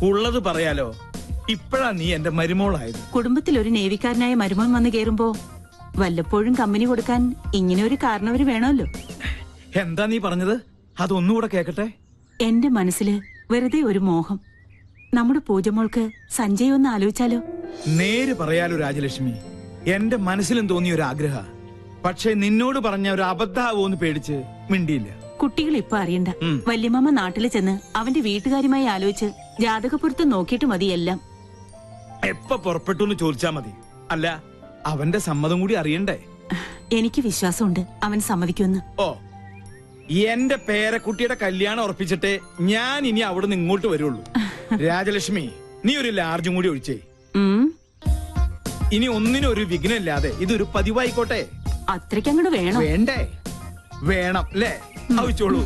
ഉള്ളത് പറയാലോ, ഇപ്പഴാ നീ എന്റെ മരുമോളായത്. കുടുംബത്തിൽ ഒരു നേവിക്കാരനായ മരുമോൻ വന്ന് കേറുമ്പോ വല്ലപ്പോഴും കമ്പനി കൊടുക്കാൻ ഇങ്ങനെ ഒരു കാരണവര് വേണമല്ലോ. എന്താ നീ പറഞ്ഞത്? അതൊന്നുകൂടെ കേക്കട്ടെ. എന്റെ മനസ്സില് വെറുതെ ഒരു മോഹം. നമ്മുടെ പൂജമോൾക്ക് സഞ്ജയ് ഒന്ന് ആലോചിച്ചാലോ? നേര് പറയാലോ രാജലക്ഷ്മി, എന്റെ മനസ്സിലും തോന്നിയ ഒരു ആഗ്രഹ. പക്ഷെ നിന്നോട് പറഞ്ഞ ഒരു അബദ്ധാവോന്ന് പേടിച്ച് മിണ്ടിയില്ല. കുട്ടികൾ ഇപ്പൊ അറിയണ്ട. വല്യമാമ നാട്ടില് ചെന്ന് അവന്റെ വീട്ടുകാരുമായി ആലോചിച്ച് ജാതകപ്പുറത്ത് നോക്കിയിട്ട് മതി എല്ലാം. എപ്പ പുറപ്പെട്ടു എന്ന് ചോദിച്ചാ മതി. അല്ല, അവന്റെ സമ്മതം കൂടി അറിയണ്ടേ? എനിക്ക് വിശ്വാസമുണ്ട് അവൻ സമ്മതിക്കുമെന്ന്. ഓ, എന്റെ പേരക്കുട്ടിയുടെ കല്യാണം ഉറപ്പിച്ചിട്ടേ ഞാൻ ഇനി അവിടെ നിന്ന് ഇങ്ങോട്ട് വരുള്ളൂ. രാജലക്ഷ്മി, നീ ഒരു ലാർജും കൂടി ഒഴിച്ചേ. ഇനി ഒന്നിനും ഒരു വിഘ്നമില്ലാതെ ഇതൊരു പതിവായിക്കോട്ടെ. അത്രയ്ക്കങ്ങോട്ട് വേണം. വേണ്ടേ? വേണം അല്ലേ? ആവശ്യമുള്ളൂ.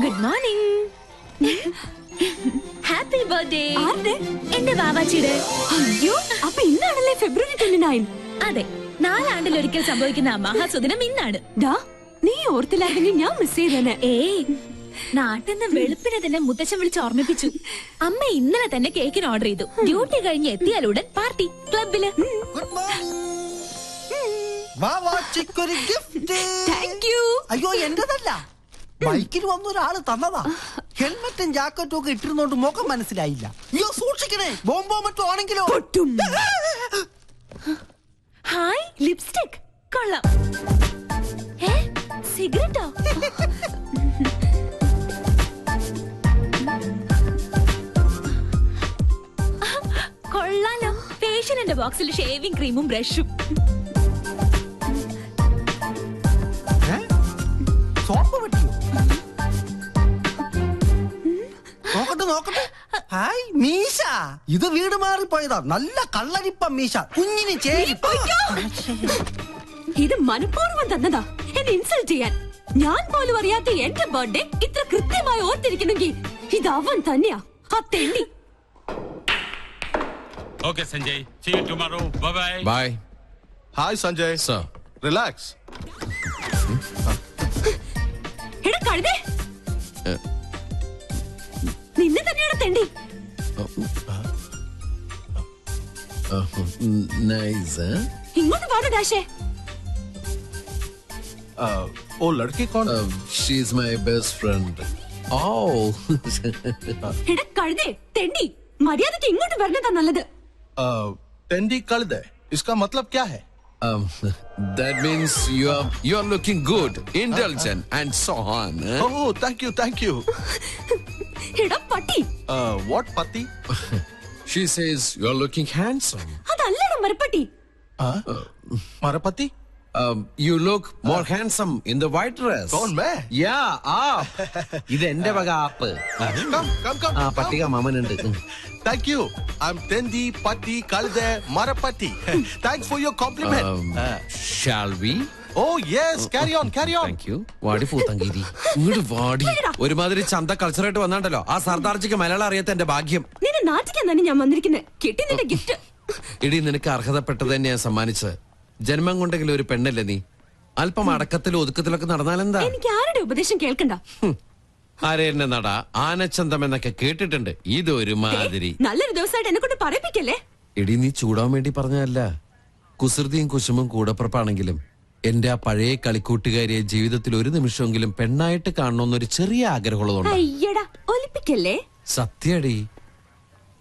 Good morning. Happy birthday. എന്റെ വാവാച്ചിയുടെ. അയ്യോ, അപ്പൊ ഇന്നാണല്ലേ ഫെബ്രുവരി 29? അതെ, 4 ആണ്ടിലൊരിക്കൽ സംഭവിക്കുന്ന മഹാസുദിനം ഇന്നാണ്. നീ ഓർത്തില്ലായിരുന്നെങ്കിൽ ഞാൻ മിസ് ചെയ്തേനെ. നാട്ടിൽ നിന്ന് വെളുപ്പിനെ തന്നെ മുത്തച്ഛൻ വിളിച്ച് ഓർമ്മിപ്പിച്ചു. അമ്മ ഇന്നലെ തന്നെ കേക്കിന് ഓർഡർ ചെയ്തു. ഡ്യൂട്ടി കഴിഞ്ഞ് എത്തിയാലുടൻ പാർട്ടി ക്ലബില്. അയ്യോ, എന്റേതല്ല, ബൈക്കിൽ വന്ന ഒരാള് തന്നതാ. ഹെൽമെറ്റും ജാക്കറ്റും ഒക്കെ ഇട്ടിരുന്നോണ്ട് മുഖം മനസ്സിലായില്ല. അയ്യോ, സൂക്ഷിക്കണേ, ബോംബോ മറ്റോ ആണെങ്കിലോ. ഹായ്, ലിപ്സ്റ്റിക് കൊള്ളാം. സിഗരറ്റോ? കൊള്ളാലോ. ഫേഷ്യലിന്റെ ബോക്സിൽ ഷേവിംഗ് ക്രീമും ബ്രഷും. സോപ്പ് പറ്റിയോ? നോക്കട്ടെ നോക്കട്ടെ. ഹായ്, മീശ. ഇത് വീട് മാറിപ്പോയതാ. നല്ല കള്ളരിപ്പ മീശ, കുഞ്ഞിന് ചേരി. ഇത് മനഃപൂർവ്വം തന്നതാ, എന്നെ ഇൻസൾട്ട് ചെയ്യാൻ. ഞാൻ പോലും അറിയാത്ത എന്റെ ബർത്ത്ഡേ ഇത്ര കൃത്യമായി ഓർത്തിരിക്കുന്നെങ്കിൽ ഇത് അവൻ തന്നെയാ, ആ തെണ്ടി. Okay, Sanjay. See you tomorrow. Bye-bye. Bye. Hi, Sanjay. Sir. Relax. എടാ കഴുതേ, നിന്നെ തന്നെയാണ് തെണ്ടി. Nice, huh? ഇങ്ങോട്ട് പാട ഡാഷേ. Oh, लड़की कौन? She's my best friend. Oh. എടാ കഴുതേ, തെണ്ടി, മര്യാദക്ക് ഇങ്ങോട്ട് വരണതാ നല്ലത്. टेंडी कल्द है. इसका मतलब क्या है? That means you are looking good, indulgent, and so on. Huh? Oh, thank you. എടാ പട്ടി. What pati? She says you are looking handsome. അതല്ലടാ മരപ്പട്ടി. Marapati? You look more handsome in the white dress. कौन मैं? Yeah, ഇത് എന്റെ വക app. Come. പട്ടിക മാമനുണ്ട്. Thank you. I'm Tendi, Patti, Kalde, Marapati. Thanks for your compliment. Shall we? Oh yes, carry on. Thank you. വാടി പൂത്തങ്കേരി, ഇങ്ങോട്ട് വാടി. ഒരുമാതിരി ചന്ത കൾച്ചറായിട്ട് വന്നാണ്ടല്ലോ. ആ സർദാർജിക്ക് മലയാളം അറിയാത്ത എന്റെ ഭാഗ്യം. നിന്നെ നാട്ടിക്കാൻ തന്നെ ഞാൻ വന്നിരിക്കുന്നത്. കിട്ടി നിന്റെ ഗിഫ്റ്റ്. ഇടി, നിനക്ക് അർഹതപ്പെട്ടത് തന്നെ ഞാൻ സമ്മാനിച്ചത്. ജന്മം കൊണ്ടെങ്കിലും ഒരു പെണ്ണല്ലേ നീ? അല്പം അടക്കത്തിലും ഒതുക്കത്തിലൊക്കെ നടന്നാലെന്താ? എനിക്ക് ആരുടെ ഉപദേശം കേൾക്കണ്ട. ആരേന്നെ നട, ആനച്ചന്തം എന്നൊക്കെ കേട്ടിട്ടുണ്ട്. ഇതൊരു മാതിരി. നല്ലൊരു ദിവസമായിട്ട് എന്നെ കൊണ്ട് പറയിപ്പിക്കല്ലേ. ഇടി, നീ ചൂടാൻ വേണ്ടി പറഞ്ഞതല്ല. കുസൃതിയും കുശുമും കൂടപ്പുറപ്പാണെങ്കിലും എന്റെ ആ പഴയ കളിക്കൂട്ടുകാരിയെ ജീവിതത്തിൽ ഒരു നിമിഷമെങ്കിലും പെണ്ണായിട്ട് കാണണമെന്നൊരു ചെറിയ ആഗ്രഹമുള്ളതുകൊണ്ട്. അയ്യടാ, ഒലിപ്പിക്കല്ലേ. സത്യടി,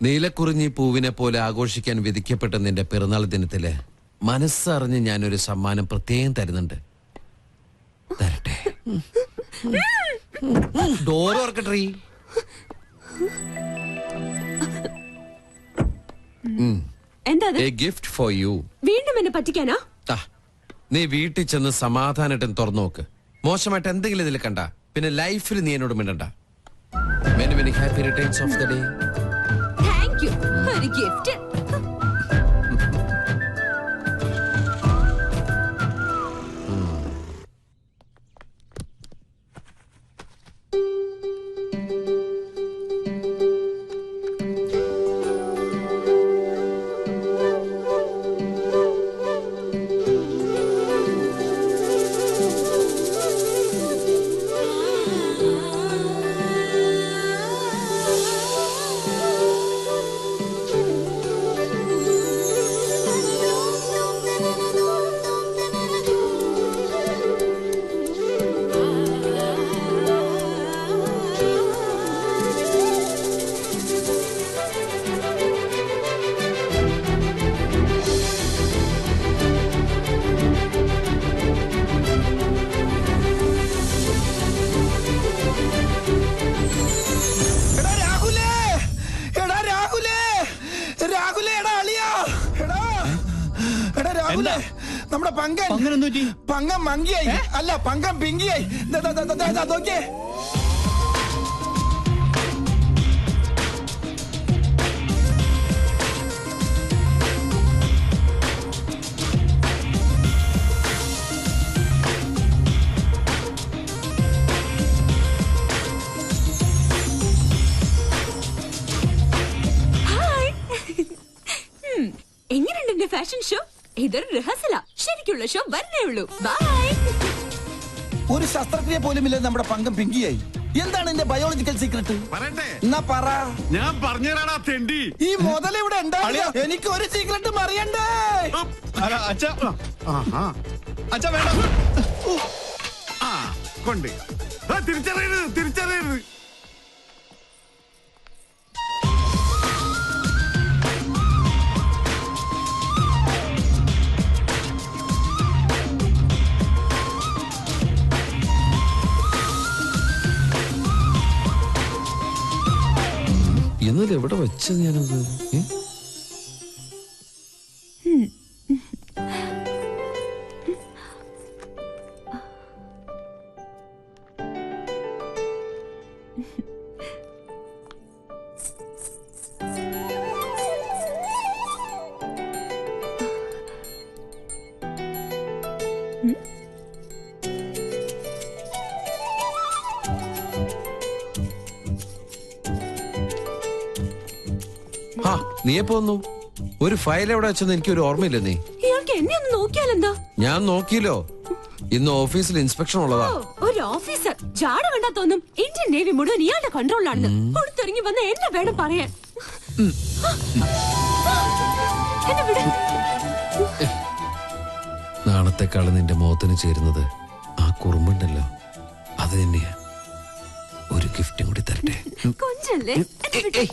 നീലക്കുറിഞ്ഞി പൂവിനെ പോലെ ആഘോഷിക്കാൻ വിധിക്കപ്പെട്ട നിന്റെ പിറന്നാൾ ദിനത്തില് മനസ്സറിഞ്ഞ് ഞാനൊരു സമ്മാനം പ്രത്യേകം തരുന്നുണ്ട്. തരട്ടെ? ഡോർ ഓർക്കട്ടെ. എന്താ എ ഗിഫ്റ്റ് ഫോർ യു. വീണ്ടും എന്നെ പറ്റിക്കാനാ? നീ വീട്ടിൽ ചെന്ന് സമാധാനമായിട്ട് തുറന്നു നോക്ക്. മോശമായിട്ട് എന്തെങ്കിലും ഇതിൽ കണ്ട പിന്നെ ലൈഫിൽ നീ എന്നോട് മിണ്ടണ്ട. Many many happy returns of the day. Thank you. ഒരു ഗിഫ്റ്റ്. പങ്കം മങ്കിയായി അല്ല പങ്കം പിങ്കിയായി നോക്കിയേ. എങ്ങനെയുണ്ട് എന്റെ ഫാഷൻ ഷോ? ഇതൊരു റിഹേഴ്സല. ശരിക്കുള്ള ഷോ വരണേ ഉള്ളൂ. ബൈ. ഒരു ശസ്ത്രക്രിയ പോലും ഇല്ല നമ്മുടെ പങ്കം പിങ്കിയായി. എന്താണ് എന്റെ ബയോളജിക്കൽ സീക്രട്ട്? എന്നാ പറ. ഞാൻ പറഞ്ഞുതരാടാ തെണ്ടി. ഈ മുതൽ ഇവിടെ ഉണ്ടാവില്ല. എനിക്ക് ഒരു സീക്രട്ടും അറിയണ്ടേ. അച്ഛാ വേണ്ട. ആ കൊണ്ട് തിരിച്ചറിയരുത്. എന്നാലും എവിടെ വെച്ചത് ഞാനത്? നീ എപ്പോ വന്നു? ഒരു ഫയൽ എവിടെ വെച്ചെന്ന് എനിക്ക് ഒരു ഓർമ്മയില്ല. നീ ഇയാൾക്ക് എന്നെ ഒന്ന് നോക്കിയാലെന്താ? ഞാൻ നോക്കിയല്ലോ. ഇന്ന് ഓഫീസിൽ ഇൻസ്പെക്ഷൻ ഉള്ളതാ. ഒരു ഓഫീസർ ജാട കണ്ടാ തോന്നും ഇന്ത്യൻ നേവി മുഴുവൻ ഇയാളുടെ കൺട്രോളിലാണെന്ന്. പുറത്തിറങ്ങി വന്ന എന്നെ വേണം പറയാൻ. എന്നെ വിട്. നാളത്തെക്കാള് നിന്റെ മുഖത്തിന് ചേരുന്നത് ആ കുറുമ്പുണ്ടല്ലോ, അത് തന്നെയാ. ഒരു ഗിഫ്റ്റും കൂടി തരട്ടെ? കൊഞ്ചല്ലേ? എന്നെ വിട്.